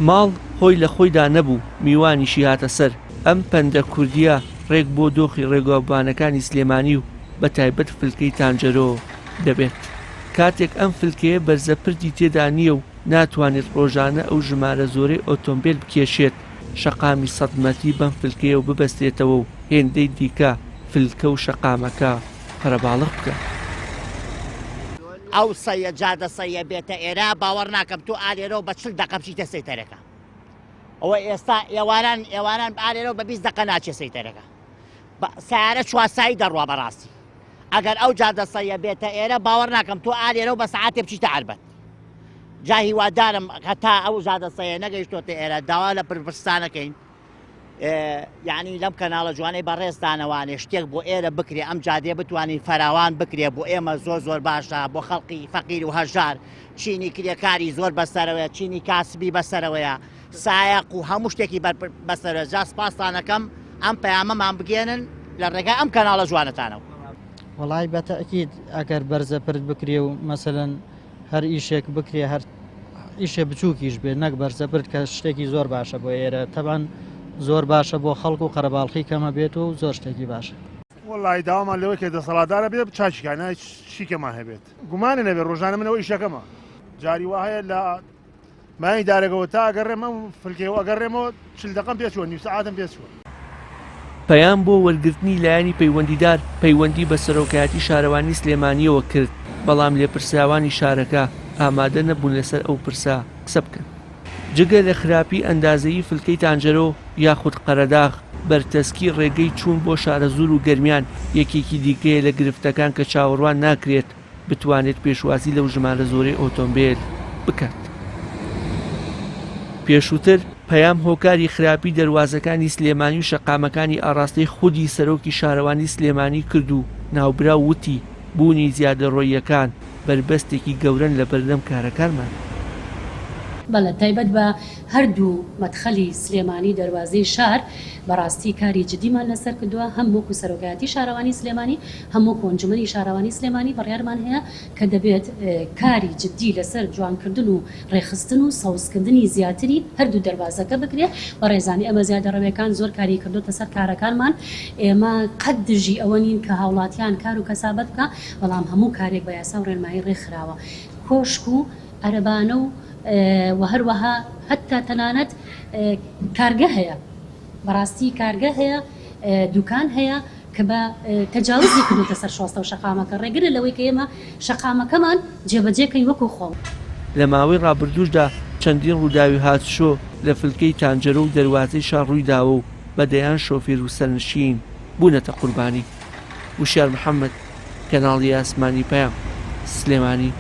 ماڵ خۆی لە خۆیدا نەبوو میوانیشی هاتە سەر ئەم پەندە کوردیە ڕێک بۆ دۆخی ڕێگەبانەکانی سلێمانی و بە تایبەت فلکەی تانجەرۆ دەبێت کاتێک ئەم فلکەیە بەرزەپردی تێدا نییە و ناتوانێت ڕۆژانە ئەو ژمارە زۆرەی ئۆتۆمبیل بکێشێت شەقامی سەدمەتی بەم فلکەیە و ببەستێتەوە و هێندەی دیکە فلکە و شەقامەکە پەرەباڵغ بکە. ئەو سەیە جادە سەیە بێتە ئێرە باوەڕ ناکەم تو ئالێرەوە بە 40 دقە بچیتە سەیتەرەکە ئەوە ئێستا ئێواران ئالێرەوە بە 20 دقە ناچێت سەیتەرەکە سیارە چوارسایی دەڕوا بەڕاستی ئەگەر ئەو جادە سەیە بێتە ئێرە باوەڕ ناکەم تو ئالێرەوە بە سەعاتێ بچیتە عەربەت جا هیوادارم هەتا ئەو جادە سەیە نەگەیشتۆتە ئێرە داوا لە پرسانەکەین یعنی لەم کەناڵە جوانەی بەڕێزدانەوانێ شتێک بۆ ئێرە بکرێ ئەم جادێ بتوانین فەراوان بکرێ بۆ ئێمە زۆر باشە بۆ خەڵقی فەقیر و هەژار چینی کرێکاری زۆر بەسەرەوەیە چینی کاسبی بەسەرەوەیە سایق و هەموو شتێکی بەسەرە جا سپاسانەکەم ئەم پەیامەمان بگێنن لە ڕێگای ئەم کەناڵە جوانەتانەوە. وەڵای بەتەئکید ئەگەر بەرزەپرد بکرێ و مەسەلەن هەر ئیشێک بکرێ هەر ئیشێ بچووکیش بێ نەک بەرزەپرد کە شتێکی زۆر باشە بۆ ئێرە تەبەن زۆر باشە بۆ خەڵک و قەرەباڵقی کەمە بێت و زۆر شتێکی باشە. وڵی داوامان لەوەی کە دەسەڵاتدارە بێ چاچیکانە شیکەمان هەبێت گومانە نەبێت ڕۆژانە منەوە ئیشەکەمە جاری وایە لە مای دارێکەوە تا ئەگەڕێمە و فلکەوە ئەگەڕێمەوە 40 دقەم پێچوە نیو سەعاتم پێچوە. پەیام بۆ وەرگرتنی لایەنی پەیوەندیدار پەیوەندی بە سەرۆکایەتی شارەوانی سلێمانیەوە کرد بەڵام لێپرسراوانی شارەکە ئامادە نەبوون لەسەر ئەو پرسا قسە بکەن. جگە لە خراپی ئەندازەیی فلکەی تانجەرۆ یاخود قەرەداغ بەرتەسکی ڕێگەی چوون بۆ شارە زوور و گەرمیان یەکێکی دیکەیە لە گرفتەکان کە چاوەڕوان ناکرێت بتوانێت پێشوازی لەو ژمارە زۆرەی ئۆتۆمبیل بکات. پێشووتر پەیام هۆکاری خراپی دەروازەکانی سلێمانی و شەقامەکانی ئاڕاستەی خودی سەرۆکی شارەوانی سلێمانی کرد و ناوبرا وتی بوونی زیادەڕۆییەکان بربەستێکی گەورەن لە بەردەم کارەکانمان. بەڵێ تایبەت بە هەردوو مەدخەلی سلێمانی دەواازەی شار بەڕاستی کاری جدیمان لەسەر کردووە هەم وەکو سەرۆکایەتی شارەوانی سلێمانی هەموو کۆنجمەنی شارەوانی سلێمانی بڕیارمان هەیە کە دەبێت کاری جدی لەسەر جوانکردن و ڕێخستن و سەوزکردنی زیاتری هەردوو دەواازەکە بکرێت بە ڕێزانی ئەمە زیادەڕەوەیەکان زۆر کاری کردوتە سەر کارەکانمان ئێمە قەت دژی ئەوە نین کە هاوڵاتیان کار و کەسابەت بکە بەڵام هەموو کارێک بە یاسا و ڕێنمایی ڕێکخراوە کۆشک و عەرەبانە و وهروەها هەتا تەنانەت کارگە هەیە بەڕاستی کارگە هەیە دوکان هەیە کە بە تەجاوزی کردوتە سەر شۆستە و شەقامەکە ڕێگرە لەوەی کە ئێمە شەقامەکەمان جێبەجێکەین وەکو خۆڵ. لە ماوەی ڕابردووشدا چەندین ڕووداوی هاتشۆ لە فلکەی تانجەرۆ و دەروازەی شار ڕوویداوە و بەدەیان شۆفێر و سەرنشین بوونەتە قوربانی. وشار محەممەد کەناڵی ئاسمانی پەیام سلێمانی.